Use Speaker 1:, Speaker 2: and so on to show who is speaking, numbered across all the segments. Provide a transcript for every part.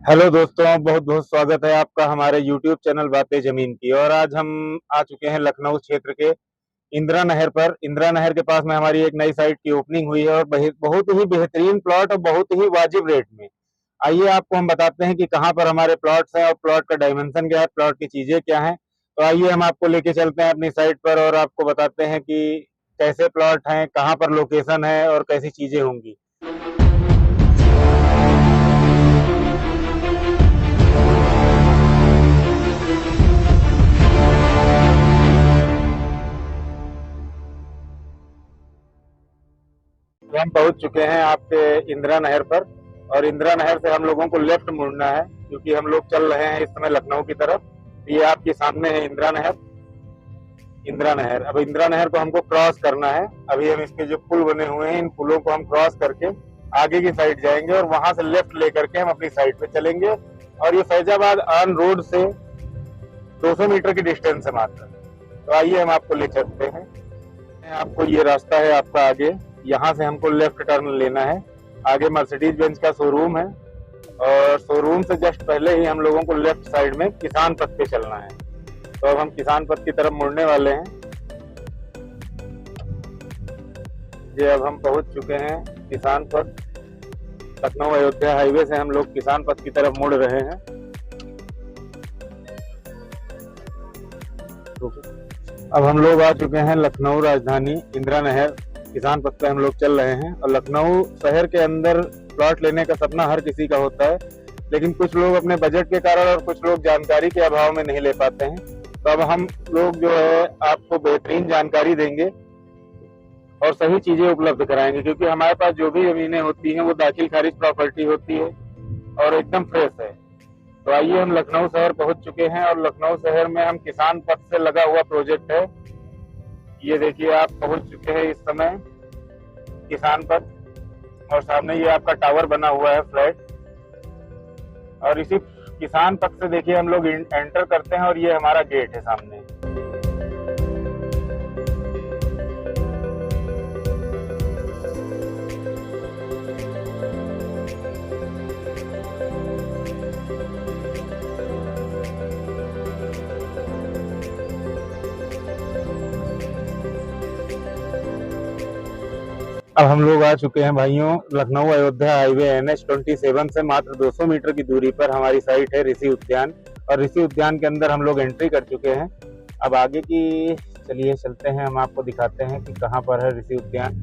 Speaker 1: Hello दोस्तों, बहुत बहुत स्वागत है आपका हमारे यूट्यूब चैनल बातें जमीन की। और आज हम आ चुके हैं लखनऊ क्षेत्र के इंदिरा नहर पर। इंदिरा नहर के पास में हमारी एक नई साइट की ओपनिंग हुई है और बहुत ही बेहतरीन प्लॉट और बहुत ही वाजिब रेट में। आइए आपको हम बताते हैं कि कहाँ पर हमारे प्लॉट्स हैं और प्लॉट का डायमेंशन क्या है, प्लॉट की चीजें क्या हैं। तो आइए हम आपको लेके चलते हैं अपनी साइट पर और आपको बताते हैं कि कैसे प्लॉट हैं, कहाँ पर लोकेशन है और कैसी चीजें होंगी। तो हम पहुंच चुके हैं आपके इंदिरा नहर पर। और इंदिरा नहर से हम लोगों को लेफ्ट मुड़ना है क्योंकि हम लोग चल रहे हैं इस समय लखनऊ की तरफ। ये आपके सामने है इंदिरा नहर। इंदिरा नहर, अब इंदिरा नहर को हमको क्रॉस करना है। अभी हम इसके जो पुल बने हुए हैं इन पुलों को हम क्रॉस करके आगे की साइड जाएंगे और वहां से लेफ्ट लेकर के हम अपनी साइड पे चलेंगे। और ये फैजाबाद ऑन रोड से 200 मीटर की डिस्टेंस है मात्र। तो आइए हम आपको ले चलते हैं। आपको ये रास्ता है आपका आगे, यहाँ से हमको लेफ्ट टर्न लेना है। आगे मर्सिडीज बेंज का शोरूम है और शोरूम से जस्ट पहले ही हम लोगों को लेफ्ट साइड में किसान पथ पे चलना है। तो अब हम किसान पथ की तरफ मुड़ने वाले हैं। ये अब हम पहुंच चुके हैं किसान पथ। लखनऊ अयोध्या हाईवे से हम लोग किसान पथ की तरफ मुड़ रहे हैं। अब हम लोग आ चुके हैं लखनऊ राजधानी इंदिरा नहर किसान पथ पे हम लोग चल रहे हैं। और लखनऊ शहर के अंदर प्लॉट लेने का सपना हर किसी का होता है, लेकिन कुछ लोग अपने बजट के कारण और कुछ लोग जानकारी के अभाव में नहीं ले पाते हैं। तो अब हम लोग जो है आपको बेहतरीन जानकारी देंगे और सही चीजें उपलब्ध कराएंगे, क्योंकि हमारे पास जो भी जमीनें होती हैं वो दाखिल खारिज प्रॉपर्टी होती है और एकदम फ्रेश है। तो आइए, हम लखनऊ शहर पहुंच चुके हैं और लखनऊ शहर में हम किसान पथ से लगा हुआ प्रोजेक्ट है। ये देखिए, आप पहुंच चुके हैं इस समय किसान पथ और सामने ये आपका टावर बना हुआ है फ्लैट। और इसी किसान पथ से देखिए हम लोग एंटर करते हैं और ये हमारा गेट है सामने। अब हम लोग आ चुके हैं भाइयों लखनऊ अयोध्या हाईवे NH-27 से मात्र 200 मीटर की दूरी पर हमारी साइट है ऋषि उद्यान। और ऋषि उद्यान के अंदर हम लोग एंट्री कर चुके हैं। अब आगे की चलिए चलते हैं, हम आपको दिखाते हैं कि कहाँ पर है ऋषि उद्यान।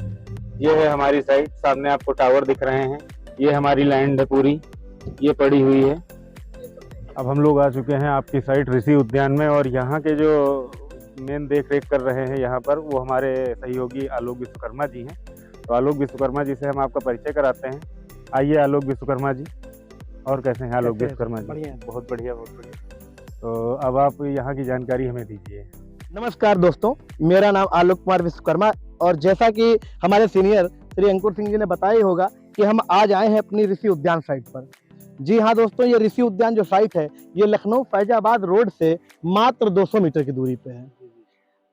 Speaker 1: ये है हमारी साइट, सामने आपको टावर दिख रहे हैं। ये हमारी लैंड है पूरी, ये पड़ी हुई है। अब हम लोग आ चुके हैं आपकी साइट ऋषि उद्यान में और यहाँ के जो मेन देख रेख कर रहे हैं यहाँ पर वो हमारे सहयोगी आलोक विश्वकर्मा जी हैं। तो आलोक विश्वकर्मा जी से हम आपका परिचय कराते हैं। आइए आलोक विश्वकर्मा जी। और कैसे हैं आलोक विश्वकर्मा जी?
Speaker 2: बढ़िया।
Speaker 1: बहुत बढ़िया, बहुत बढ़िया। तो अब आप यहाँ की जानकारी हमें दीजिए।
Speaker 2: नमस्कार दोस्तों, मेरा नाम आलोक कुमार विश्वकर्मा और जैसा कि हमारे सीनियर श्री अंकुर सिंह जी ने बताया ही होगा कि हम आज आए हैं अपनी ऋषि उद्यान साइट पर। जी हाँ दोस्तों, ये ऋषि उद्यान जो साइट है ये लखनऊ फैजाबाद रोड से मात्र 200 मीटर की दूरी पे है।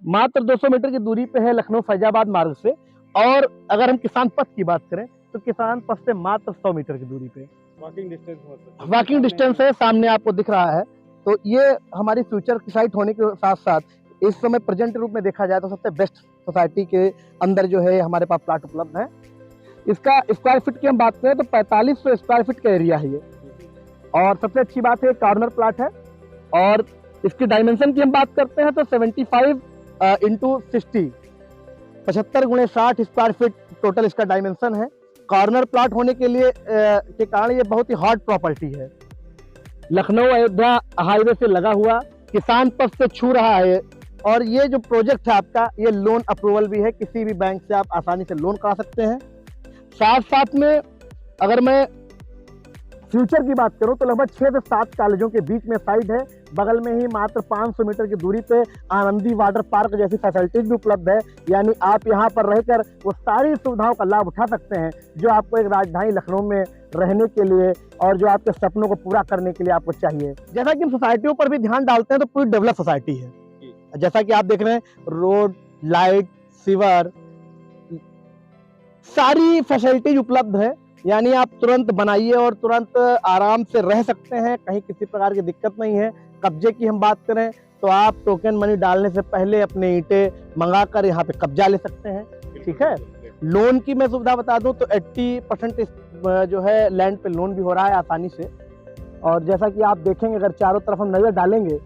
Speaker 2: मात्र 200 मीटर की दूरी पे है लखनऊ फैजाबाद मार्ग से। और अगर हम किसान पथ की बात करें तो किसान पथ से मात्र 100 मीटर की दूरी पे वॉकिंग डिस्टेंस है, सामने आपको दिख रहा है। तो ये हमारी फ्यूचर की साइट होने के साथ साथ इस समय प्रेजेंट रूप में देखा जाए तो सबसे बेस्ट सोसाइटी के अंदर जो है हमारे पास प्लाट उपलब्ध है। इसका स्क्वायर फीट की हम बात करें तो 4500 स्क्वायर फीट का एरिया है ये। और सबसे अच्छी बात है कॉर्नर प्लाट है। और इसकी डायमेंशन की हम बात करते हैं तो 75 इंटू 60 75 गुणे 60 स्क्वायर फीट टोटल इसका डायमेंशन है। कॉर्नर प्लाट होने के लिए के कारण ये बहुत ही हॉट प्रॉपर्टी है। लखनऊ अयोध्या हाईवे से लगा हुआ, किसान पथ से छू रहा है। और ये जो प्रोजेक्ट है आपका ये लोन अप्रूवल भी है, किसी भी बैंक से आप आसानी से लोन करा सकते हैं। साथ साथ में अगर मैं फ्यूचर की बात करूं तो लगभग 6 से 7 कॉलेजों के बीच में साइट है। बगल में ही मात्र 500 मीटर की दूरी पे आनंदी वाटर पार्क जैसी फैसिलिटीज भी उपलब्ध है। यानी आप यहां पर रहकर वो सारी सुविधाओं का लाभ उठा सकते हैं जो आपको एक राजधानी लखनऊ में रहने के लिए और जो आपके सपनों को पूरा करने के लिए आपको चाहिए। जैसा कि हम सोसाइटियों पर भी ध्यान डालते हैं तो पूरी डेवलप सोसाइटी है। जैसा कि आप देख रहे हैं, रोड, लाइट, सीवर, सारी फैसिलिटीज उपलब्ध है। यानी आप तुरंत बनाइए और तुरंत आराम से रह सकते हैं, कहीं किसी प्रकार की दिक्कत नहीं है। कब्जे की हम बात करें तो आप टोकन मनी डालने से पहले अपने ईंटें मंगाकर यहाँ पे कब्जा ले सकते हैं। ठीक है, लोन की मैं सुविधा बता दूं तो 80% जो है लैंड पे लोन भी हो रहा है आसानी से। और जैसा कि आप देखेंगे, अगर चारों तरफ हम नजर डालेंगे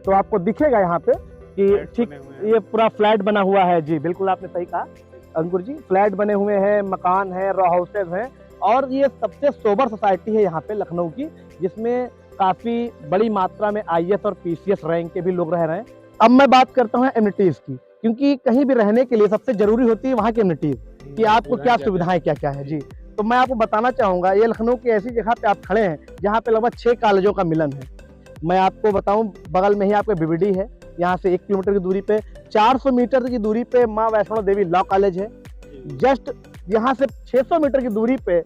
Speaker 2: तो आपको दिखेगा यहाँ पे कि ठीक ये पूरा फ्लैट बना हुआ है। जी बिल्कुल, आपने सही कहा अंकुर जी, फ्लैट बने हुए हैं, मकान है, रॉ हाउसेज हैं, और ये सबसे सोबर सोसाइटी है यहाँ पे लखनऊ की, जिसमें काफी बड़ी मात्रा में आईएएस और पीसीएस रैंक के भी लोग रह रहे हैं। अब मैं बात करता हूँ एमिनिटीज की, क्योंकि कहीं भी रहने के लिए सबसे जरूरी होती है वहाँ की एमिनिटीज, कि आपको क्या सुविधाएं क्या क्या है। जी, तो मैं आपको बताना चाहूंगा, ये लखनऊ की ऐसी जगह पे आप खड़े हैं जहाँ पे लगभग 6 कॉलेजों का मिलन है। मैं आपको बताऊं, बगल में ही आपका बीबीडी है, यहाँ से 1 किलोमीटर की दूरी पे, 400 मीटर की दूरी पे माँ वैष्णो देवी लॉ कॉलेज है। जस्ट यहाँ से 600 मीटर की दूरी पे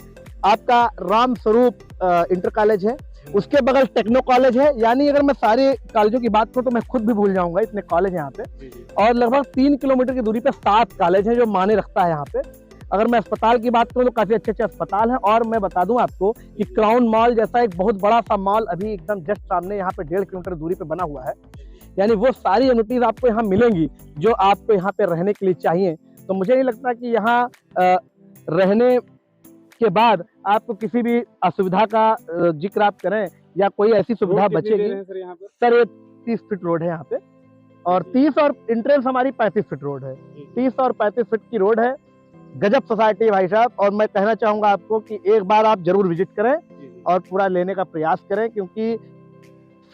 Speaker 2: आपका राम स्वरूप इंटर कॉलेज है, उसके बगल टेक्नो कॉलेज है। यानी अगर मैं सारे कॉलेजों की बात करूँ तो मैं खुद भी भूल जाऊंगा, इतने कॉलेज यहाँ पे। और लगभग 3 किलोमीटर की दूरी पे 7 कॉलेज है जो माने रखता है यहाँ पे। अगर मैं अस्पताल की बात करूँ तो काफी अच्छे अच्छे अस्पताल हैं। और मैं बता दूं आपको कि क्राउन मॉल जैसा एक बहुत बड़ा सा मॉल अभी एकदम जस्ट सामने यहाँ पे 1.5 किलोमीटर दूरी पे बना हुआ है। यानी वो सारी अम्यूनिटीज आपको यहाँ मिलेंगी जो आपको यहाँ पे रहने के लिए चाहिए। तो मुझे नहीं लगता कि यहाँ रहने के बाद आपको किसी भी असुविधा का जिक्र आप करें या कोई ऐसी सुविधा बचेगी। सर ये 30 फीट रोड है यहाँ पे, और 30 और इंट्रेंस हमारी 35 फीट रोड है। 30 और 35 फीट की रोड है। गजब सोसाइटी है भाई साहब। और मैं कहना चाहूंगा आपको कि एक बार आप जरूर विजिट करें और पूरा लेने का प्रयास करें, क्योंकि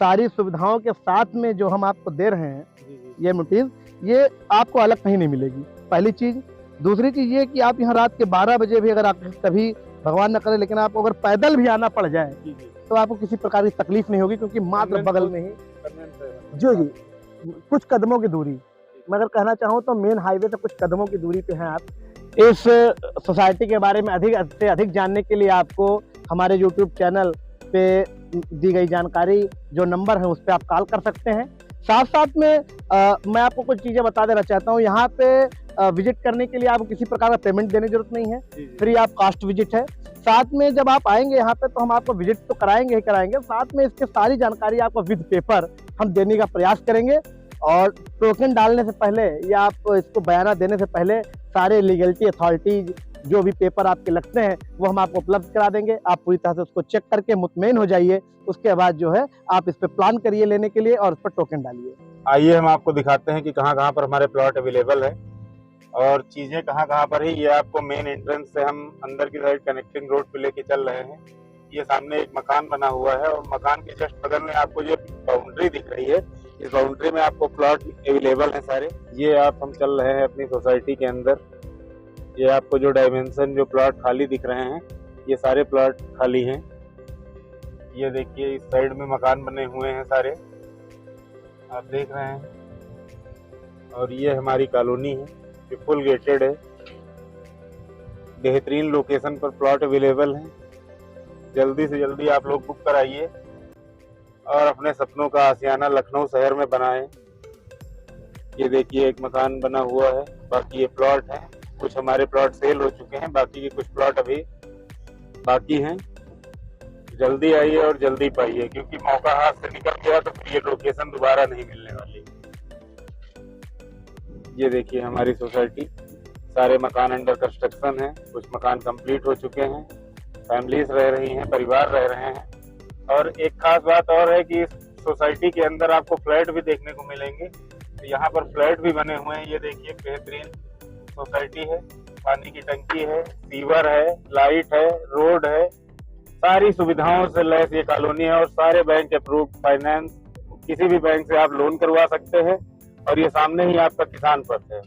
Speaker 2: सारी सुविधाओं के साथ में जो हम आपको दे रहे हैं ये एमिनिटीज, ये आपको अलग कहीं नहीं मिलेगी, पहली चीज। दूसरी चीज ये कि आप यहाँ रात के 12 बजे भी अगर आप कभी भगवान न करे लेकिन आपको अगर पैदल भी आना पड़ जाए तो आपको किसी प्रकार की तकलीफ नहीं होगी, क्योंकि मात्र बगल में ही जी कुछ कदमों की दूरी, मैं अगर कहना चाहूँ तो मेन हाईवे से कुछ कदमों की दूरी पे हैं आप। इस सोसाइटी के बारे में अधिक से अधिक जानने के लिए आपको हमारे YouTube चैनल पे दी गई जानकारी जो नंबर है उस पर आप कॉल कर सकते हैं। साथ साथ में मैं आपको कुछ चीज़ें बता देना चाहता हूँ। यहाँ पे विजिट करने के लिए आपको किसी प्रकार का पेमेंट देने की जरूरत नहीं है, फ्री ऑफ कॉस्ट विजिट है। साथ में जब आप आएंगे यहाँ पे तो हम आपको विजिट तो कराएंगे ही कराएंगे, साथ में इसके सारी जानकारी आपको विद पेपर हम देने का प्रयास करेंगे। और टोकन डालने से पहले या आप इसको बयाना देने से पहले सारे लीगलिटी अथॉरिटीज जो भी पेपर आपके लगते हैं वो हम आपको उपलब्ध करा देंगे। आप पूरी तरह से उसको चेक करके मुतमईन हो जाइए, उसके बाद जो है आप इस पे प्लान करिए लेने के लिए और उस पर टोकन डालिए।
Speaker 1: आइए हम आपको दिखाते हैं कि कहाँ पर हमारे प्लॉट अवेलेबल है और चीजें कहाँ पर है। ये आपको मेन एंट्रेंस से हम अंदर की साइड कनेक्टिंग रोड पे लेके चल रहे हैं। ये सामने एक मकान बना हुआ है और मकान के जस्ट बगल में आपको ये बाउंड्री दिख रही है। इस बाउंड्री में आपको प्लॉट अवेलेबल है सारे। ये आप हम चल रहे हैं अपनी सोसाइटी के अंदर। ये आपको जो डायमेंशन जो प्लॉट खाली दिख रहे हैं ये सारे प्लॉट खाली हैं। ये देखिए इस साइड में मकान बने हुए हैं सारे, आप देख रहे हैं। और ये हमारी कॉलोनी है, ये फुल गेटेड है। बेहतरीन लोकेशन पर प्लॉट अवेलेबल है। जल्दी से जल्दी आप लोग बुक कराइए और अपने सपनों का आशियाना लखनऊ शहर में बनाएं। ये देखिए एक मकान बना हुआ है, बाकी ये प्लॉट है। कुछ हमारे प्लॉट सेल हो चुके हैं, बाकी के कुछ प्लॉट अभी बाकी हैं। जल्दी आइए और जल्दी पाइए, क्योंकि मौका हाथ से निकल गया तो फिर ये लोकेशन दोबारा नहीं मिलने वाली। ये देखिए हमारी सोसाइटी, सारे मकान अंडर कंस्ट्रक्शन है, कुछ मकान कंप्लीट हो चुके हैं, फैमिलीज रह रही हैं, परिवार रह रहे हैं। और एक खास बात और है कि इस सोसाइटी के अंदर आपको फ्लैट भी देखने को मिलेंगे। तो यहाँ पर फ्लैट भी बने हुए हैं। ये देखिए बेहतरीन सोसाइटी है, पानी की टंकी है, सीवर है, लाइट है, रोड है, सारी सुविधाओं से लैस ये कॉलोनी है। और सारे बैंक अप्रूव्ड फाइनेंस, किसी भी बैंक से आप लोन करवा सकते हैं। और ये सामने ही आपका किसान पथ है।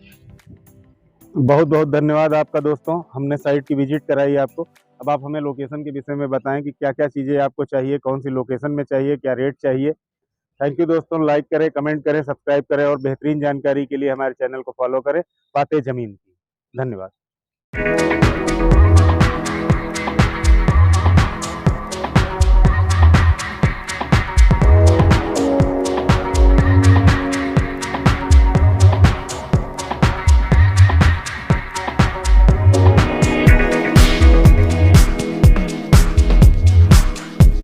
Speaker 1: बहुत बहुत धन्यवाद आपका दोस्तों, हमने साइट की विजिट कराई आपको। अब आप हमें लोकेशन के विषय में बताएं कि क्या क्या चीज़ें आपको चाहिए, कौन सी लोकेशन में चाहिए, क्या रेट चाहिए। थैंक यू दोस्तों, लाइक करें, कमेंट करें, सब्सक्राइब करें और बेहतरीन जानकारी के लिए हमारे चैनल को फॉलो करें, बातें जमीन की। धन्यवाद।